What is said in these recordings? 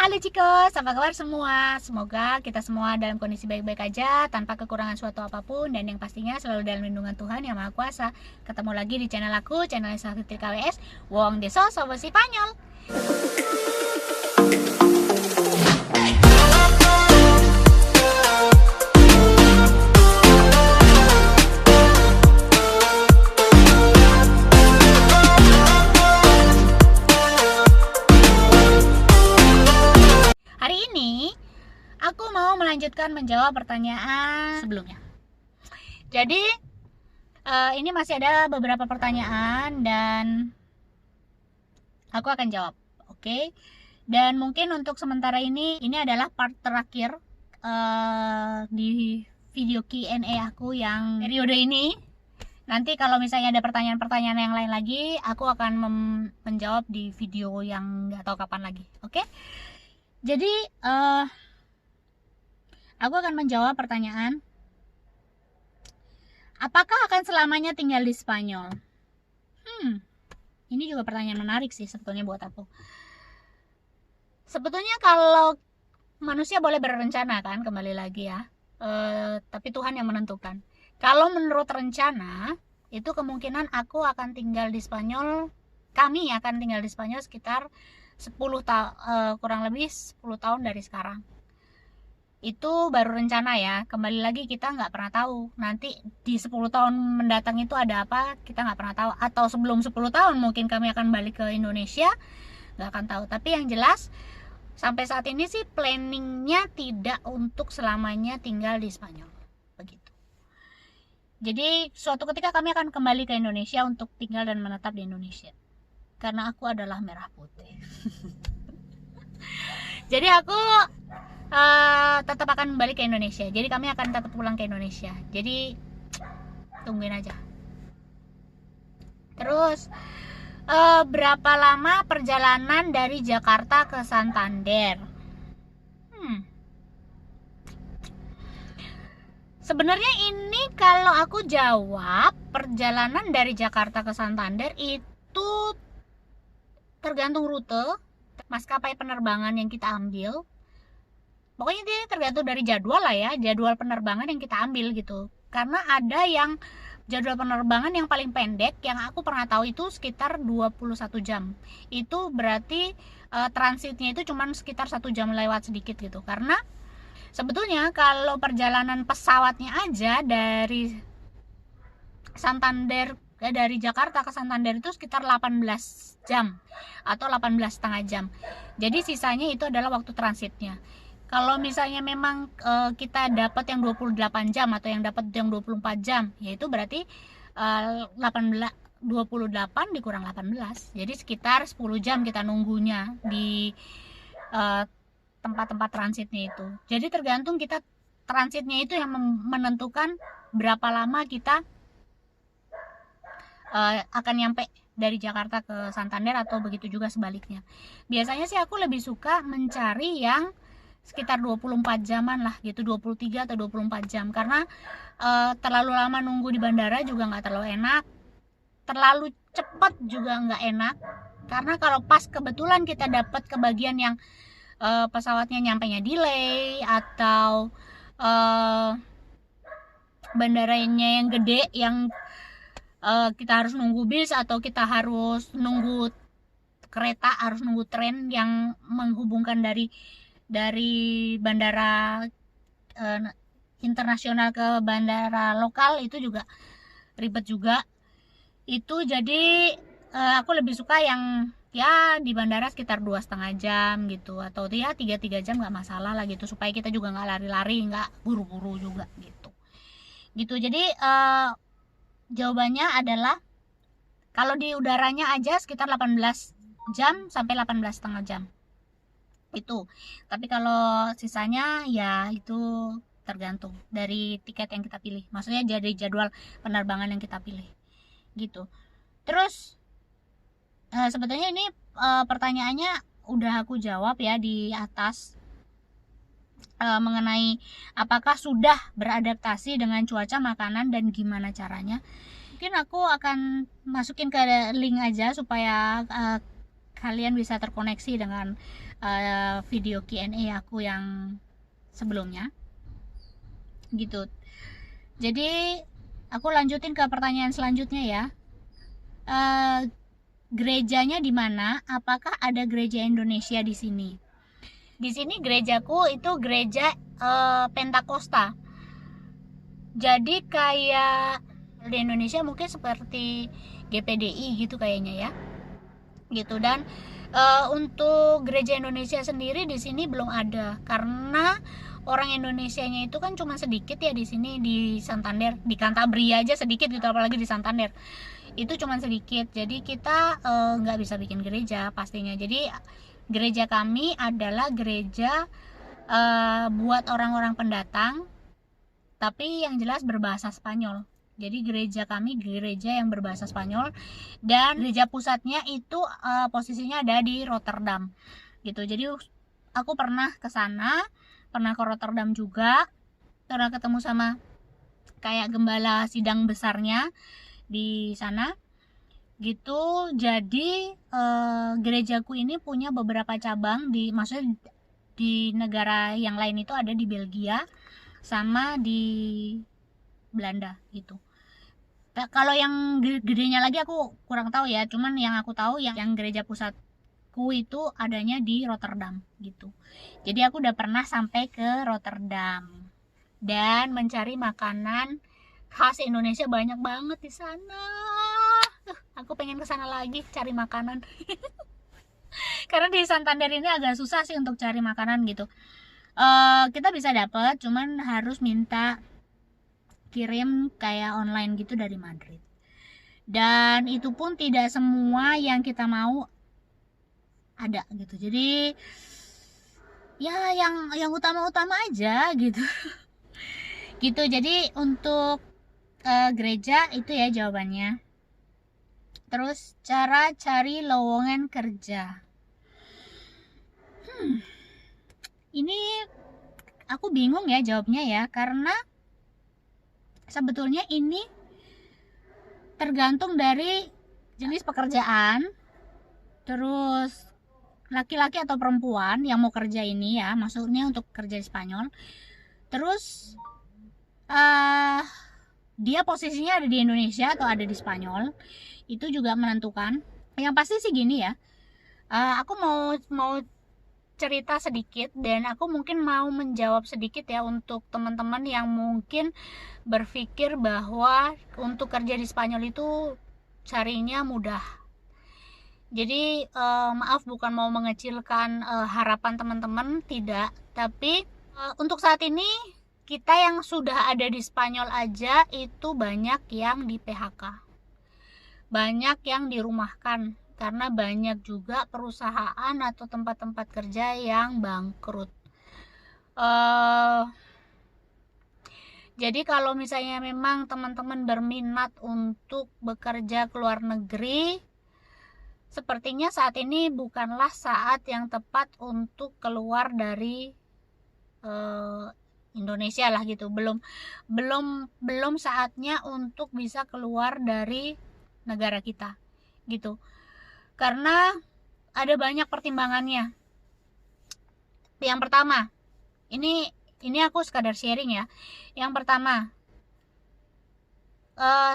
Halo Cikos, apa kabar semua? Semoga kita semua dalam kondisi baik-baik aja, tanpa kekurangan suatu apapun, dan yang pastinya selalu dalam lindungan Tuhan Yang Maha Kuasa. Ketemu lagi di channel aku, channel Safitri KWS, Wong Deso Sobo Spanyol. Hari ini aku mau melanjutkan menjawab pertanyaan sebelumnya. Jadi ini masih ada beberapa pertanyaan dan aku akan jawab, oke? Dan mungkin untuk sementara ini adalah part terakhir di video Q&A aku yang periode ini. Nanti kalau misalnya ada pertanyaan-pertanyaan yang lain lagi, aku akan menjawab di video yang nggak tahu kapan lagi, oke? Jadi aku akan menjawab pertanyaan, apakah akan selamanya tinggal di Spanyol? Ini juga pertanyaan menarik sih sebetulnya buat aku. Sebetulnya kalau manusia boleh berencana kan, kembali lagi ya, tapi Tuhan yang menentukan. Kalau menurut rencana, itu kemungkinan aku akan tinggal di Spanyol, kami akan tinggal di Spanyol sekitar 10 tahun, kurang lebih 10 tahun dari sekarang. Itu baru rencana ya, kembali lagi kita nggak pernah tahu nanti di 10 tahun mendatang itu ada apa, kita nggak pernah tahu. Atau sebelum 10 tahun mungkin kami akan balik ke Indonesia, nggak akan tahu. Tapi yang jelas sampai saat ini sih planningnya tidak untuk selamanya tinggal di Spanyol, begitu. Jadi suatu ketika kami akan kembali ke Indonesia untuk tinggal dan menetap di Indonesia, karena aku adalah merah putih. Jadi aku tetap akan kembali ke Indonesia. Jadi kami akan tetap pulang ke Indonesia. Jadi tungguin aja. Terus berapa lama perjalanan dari Jakarta ke Santander? Sebenarnya ini kalau aku jawab, perjalanan dari Jakarta ke Santander itu tergantung rute maskapai penerbangan yang kita ambil. Pokoknya dia tergantung dari jadwal lah ya, jadwal penerbangan yang kita ambil gitu. Karena ada yang jadwal penerbangan yang paling pendek yang aku pernah tahu itu sekitar 21 jam. Itu berarti transitnya itu cuma sekitar 1 jam lewat sedikit gitu. Karena sebetulnya kalau perjalanan pesawatnya aja dari Santander, dari Jakarta ke Santander itu sekitar 18 jam atau 18,5 jam. Jadi sisanya itu adalah waktu transitnya. Kalau misalnya memang kita dapat yang 28 jam atau yang dapat yang 24 jam, yaitu berarti 28 dikurang 18. Jadi sekitar 10 jam kita nunggunya di tempat-tempat transitnya itu. Jadi tergantung kita transitnya itu yang menentukan berapa lama kita akan nyampe dari Jakarta ke Santander atau begitu juga sebaliknya. Biasanya sih aku lebih suka mencari yang sekitar 24 jaman lah gitu, 23 atau 24 jam, karena terlalu lama nunggu di bandara juga nggak terlalu enak, terlalu cepat juga nggak enak. Karena kalau pas kebetulan kita dapat kebagian yang pesawatnya nyampenya delay atau bandaranya yang gede yang kita harus nunggu bis atau kita harus nunggu kereta, harus nunggu tren yang menghubungkan dari bandara internasional ke bandara lokal, itu juga ribet juga. Itu jadi aku lebih suka yang ya di bandara sekitar 2,5 jam gitu, atau ya 3 jam nggak masalah lah gitu, supaya kita juga nggak lari-lari, nggak buru-buru juga gitu. Jadi jawabannya adalah kalau di udaranya aja sekitar 18 jam sampai 18,5 jam itu. Tapi kalau sisanya ya itu tergantung dari tiket yang kita pilih, maksudnya dari jadwal penerbangan yang kita pilih gitu. Terus sebetulnya ini pertanyaannya udah aku jawab ya di atas, mengenai apakah sudah beradaptasi dengan cuaca, makanan, dan gimana caranya. Mungkin aku akan masukin ke link aja supaya kalian bisa terkoneksi dengan video Q&A aku yang sebelumnya gitu. Jadi aku lanjutin ke pertanyaan selanjutnya ya. Gerejanya di mana? Apakah ada gereja Indonesia di sini? Di sini gerejaku itu gereja Pentakosta. Jadi kayak di Indonesia mungkin seperti GPDI gitu kayaknya ya. Gitu. Dan untuk gereja Indonesia sendiri di sini belum ada karena orang Indonesianya itu kan cuma sedikit ya di sini, di Santander, di Cantabria aja sedikit gitu, apalagi di Santander itu cuma sedikit. Jadi kita nggak bisa bikin gereja pastinya. Jadi gereja kami adalah gereja buat orang-orang pendatang, tapi yang jelas berbahasa Spanyol. Jadi gereja kami gereja yang berbahasa Spanyol, dan gereja pusatnya itu posisinya ada di Rotterdam gitu. Jadi aku pernah ke sana, pernah ke Rotterdam juga, pernah ketemu sama kayak gembala sidang besarnya di sana gitu. Jadi gerejaku ini punya beberapa cabang maksudnya di negara yang lain, itu ada di Belgia sama di Belanda gitu. Kalau yang gedenya lagi aku kurang tahu ya, cuman yang aku tahu yang gereja pusatku itu adanya di Rotterdam gitu. Jadi aku udah pernah sampai ke Rotterdam dan mencari makanan khas Indonesia banyak banget di sana. Aku pengen ke sana lagi cari makanan. Karena di Santander ini agak susah sih untuk cari makanan gitu. Kita bisa dapat, cuman harus minta kirim kayak online gitu dari Madrid. Dan itu pun tidak semua yang kita mau ada gitu. Jadi ya yang utama-utama aja gitu. Gitu. Jadi untuk gereja itu ya jawabannya. Terus cara cari lowongan kerja. Ini aku bingung ya jawabnya ya, karena sebetulnya ini tergantung dari jenis pekerjaan, terus laki-laki atau perempuan yang mau kerja ini ya, maksudnya untuk kerja di Spanyol. Terus dia posisinya ada di Indonesia atau ada di Spanyol, itu juga menentukan. Yang pasti sih gini ya, aku mau cerita sedikit, dan aku mungkin mau menjawab sedikit ya untuk teman-teman yang mungkin berpikir bahwa untuk kerja di Spanyol itu carinya mudah. Jadi maaf, bukan mau mengecilkan harapan teman-teman, tidak. Tapi untuk saat ini kita yang sudah ada di Spanyol aja itu banyak yang di PHK, banyak yang dirumahkan, karena banyak juga perusahaan atau tempat-tempat kerja yang bangkrut. Jadi kalau misalnya memang teman-teman berminat untuk bekerja ke luar negeri, sepertinya saat ini bukanlah saat yang tepat untuk keluar dari Indonesia lah gitu. Belum saatnya untuk bisa keluar dari negara kita gitu. Karena ada banyak pertimbangannya. Yang pertama, ini aku sekadar sharing ya. Yang pertama,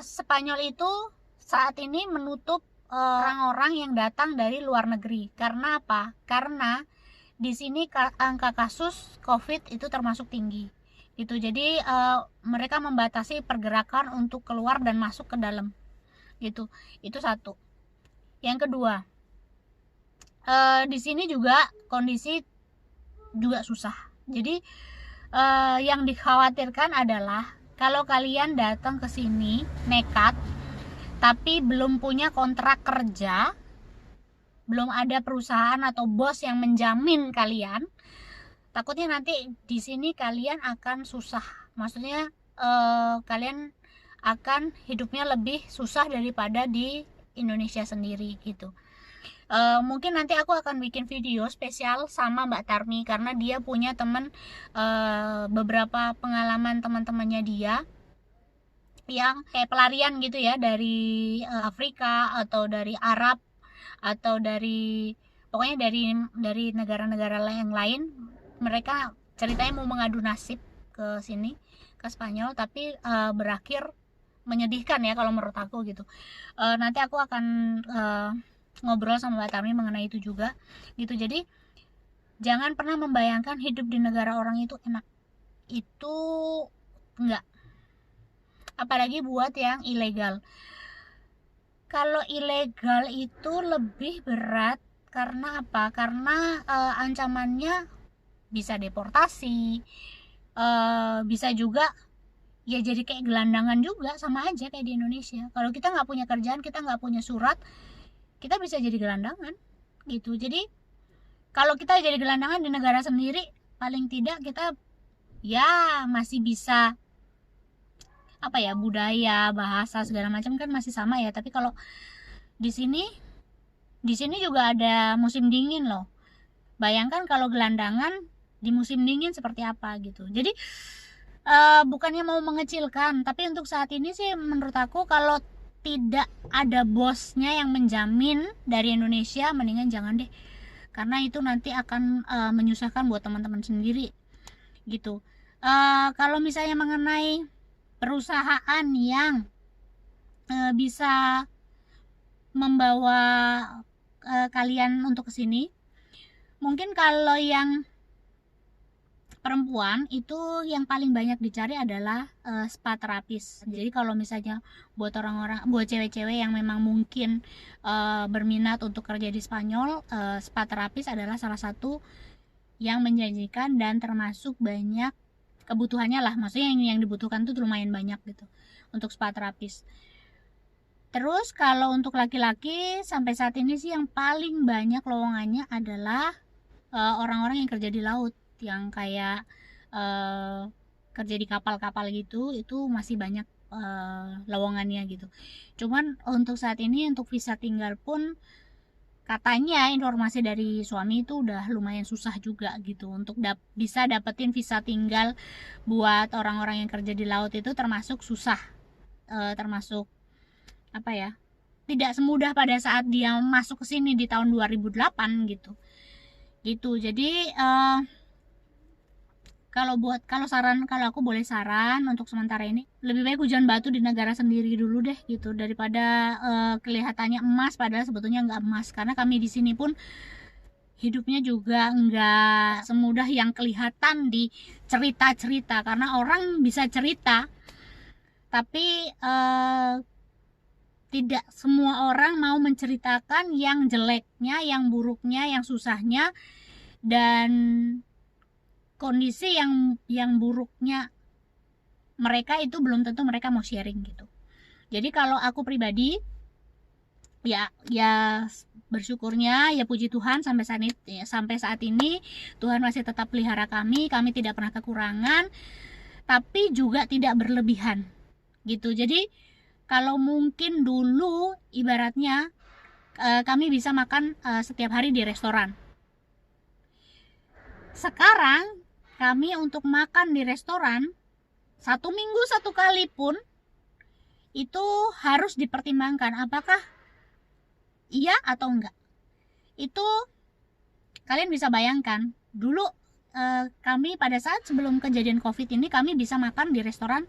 Spanyol itu saat ini menutup orang-orang yang datang dari luar negeri. Karena apa? Karena di sini angka kasus COVID itu termasuk tinggi. Gitu. Jadi mereka membatasi pergerakan untuk keluar dan masuk ke dalam. Gitu. Itu satu. Yang kedua, di sini juga kondisi juga susah. Jadi yang dikhawatirkan adalah kalau kalian datang ke sini nekat tapi belum punya kontrak kerja, belum ada perusahaan atau bos yang menjamin kalian, takutnya nanti di sini kalian akan susah. Maksudnya kalian akan hidupnya lebih susah daripada di Indonesia sendiri gitu. Mungkin nanti aku akan bikin video spesial sama Mbak Tarni, karena dia punya teman, beberapa pengalaman teman-temannya dia yang kayak pelarian gitu ya, dari Afrika atau dari Arab atau dari pokoknya dari negara-negara yang lain, mereka ceritanya mau mengadu nasib ke sini, ke Spanyol, tapi berakhir menyedihkan ya kalau menurut aku gitu. Nanti aku akan ngobrol sama Mbak Tami mengenai itu juga gitu. Jadi jangan pernah membayangkan hidup di negara orang itu enak, itu enggak, apalagi buat yang ilegal. Kalau ilegal itu lebih berat. Karena apa? Karena ancamannya bisa deportasi, bisa juga ya jadi kayak gelandangan juga, sama aja kayak di Indonesia. Kalau kita nggak punya kerjaan, kita nggak punya surat, kita bisa jadi gelandangan gitu. Jadi kalau kita jadi gelandangan di negara sendiri, paling tidak kita ya masih bisa apa ya, budaya, bahasa segala macam kan masih sama ya. Tapi kalau di sini juga ada musim dingin loh. Bayangkan kalau gelandangan di musim dingin seperti apa gitu. Jadi bukannya mau mengecilkan, tapi untuk saat ini sih menurut aku kalau tidak ada bosnya yang menjamin dari Indonesia, mendingan jangan deh, karena itu nanti akan menyusahkan buat teman-teman sendiri gitu. Kalau misalnya mengenai perusahaan yang bisa membawa kalian untuk kesini, mungkin kalau yang perempuan itu yang paling banyak dicari adalah spa terapis. Jadi kalau misalnya buat orang-orang, buat cewek-cewek yang memang mungkin berminat untuk kerja di Spanyol, spa terapis adalah salah satu yang menjanjikan dan termasuk banyak kebutuhannya lah. Maksudnya yang dibutuhkan tuh lumayan banyak gitu untuk spa terapis. Terus kalau untuk laki-laki sampai saat ini sih yang paling banyak lowongannya adalah orang-orang yang kerja di laut, yang kayak kerja di kapal-kapal gitu, itu masih banyak lowongannya gitu. Cuman untuk saat ini untuk visa tinggal pun katanya informasi dari suami itu udah lumayan susah juga gitu untuk bisa dapetin visa tinggal buat orang-orang yang kerja di laut, itu termasuk susah, termasuk apa ya, tidak semudah pada saat dia masuk ke sini di tahun 2008 gitu. Jadi kalau aku boleh saran untuk sementara ini, lebih baik hujan batu di negara sendiri dulu deh gitu, daripada kelihatannya emas padahal sebetulnya nggak emas. Karena kami di sini pun hidupnya juga nggak semudah yang kelihatan di cerita-cerita, karena orang bisa cerita tapi tidak semua orang mau menceritakan yang jeleknya, yang buruknya, yang susahnya, dan kondisi yang buruknya mereka itu belum tentu mereka mau sharing gitu. Jadi kalau aku pribadi ya bersyukurnya ya puji Tuhan sampai saat ini Tuhan masih tetap pelihara kami tidak pernah kekurangan, tapi juga tidak berlebihan gitu. Jadi kalau mungkin dulu ibaratnya kami bisa makan setiap hari di restoran, sekarang kami untuk makan di restoran 1 minggu 1 kali pun itu harus dipertimbangkan apakah iya atau enggak. Itu kalian bisa bayangkan dulu kami pada saat sebelum kejadian COVID ini kami bisa makan di restoran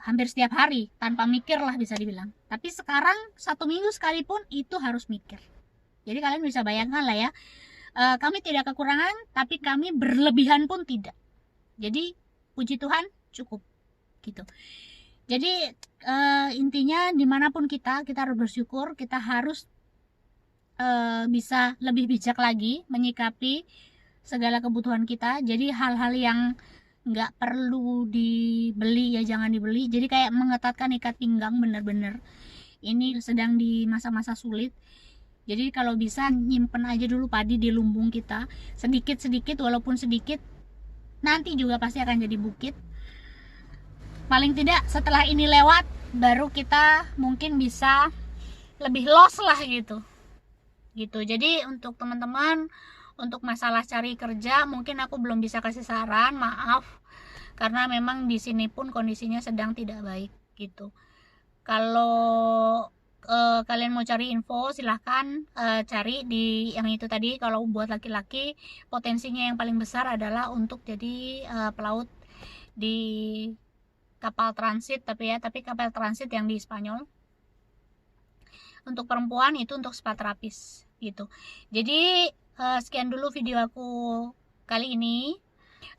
hampir setiap hari tanpa mikir lah bisa dibilang. Tapi sekarang 1 minggu sekalipun itu harus mikir. Jadi kalian bisa bayangkan lah ya, kami tidak kekurangan tapi kami berlebihan pun tidak. Jadi puji Tuhan cukup gitu. Jadi intinya dimanapun kita harus bersyukur, kita harus bisa lebih bijak lagi menyikapi segala kebutuhan kita. Jadi hal-hal yang nggak perlu dibeli ya jangan dibeli. Jadi kayak mengetatkan ikat pinggang, bener-bener ini sedang di masa-masa sulit. Jadi kalau bisa nyimpen aja dulu padi di lumbung kita, sedikit-sedikit, walaupun sedikit nanti juga pasti akan jadi bukit. Paling tidak setelah ini lewat baru kita mungkin bisa lebih los lah gitu. Jadi untuk teman-teman, untuk masalah cari kerja mungkin aku belum bisa kasih saran, maaf, karena memang di sini pun kondisinya sedang tidak baik gitu. Kalau kalian mau cari info silahkan cari di yang itu tadi. Kalau buat laki-laki potensinya yang paling besar adalah untuk jadi pelaut di kapal transit, tapi kapal transit yang di Spanyol. Untuk perempuan itu untuk spa terapis gitu. Jadi sekian dulu video aku kali ini.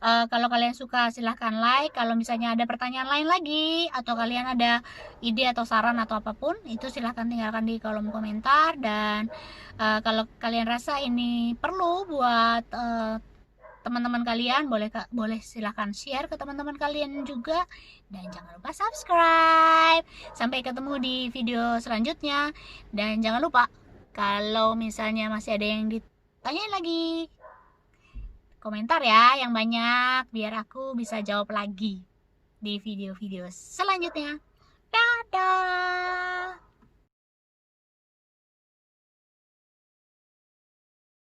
Kalau kalian suka silahkan like. Kalau misalnya ada pertanyaan lain lagi atau kalian ada ide atau saran atau apapun, itu silahkan tinggalkan di kolom komentar. Dan kalau kalian rasa ini perlu buat teman-teman kalian, boleh silahkan share ke teman-teman kalian juga. Dan jangan lupa subscribe. Sampai ketemu di video selanjutnya. Dan jangan lupa kalau misalnya masih ada yang ditanyain lagi, komentar ya yang banyak biar aku bisa jawab lagi di video-video selanjutnya. Dadah.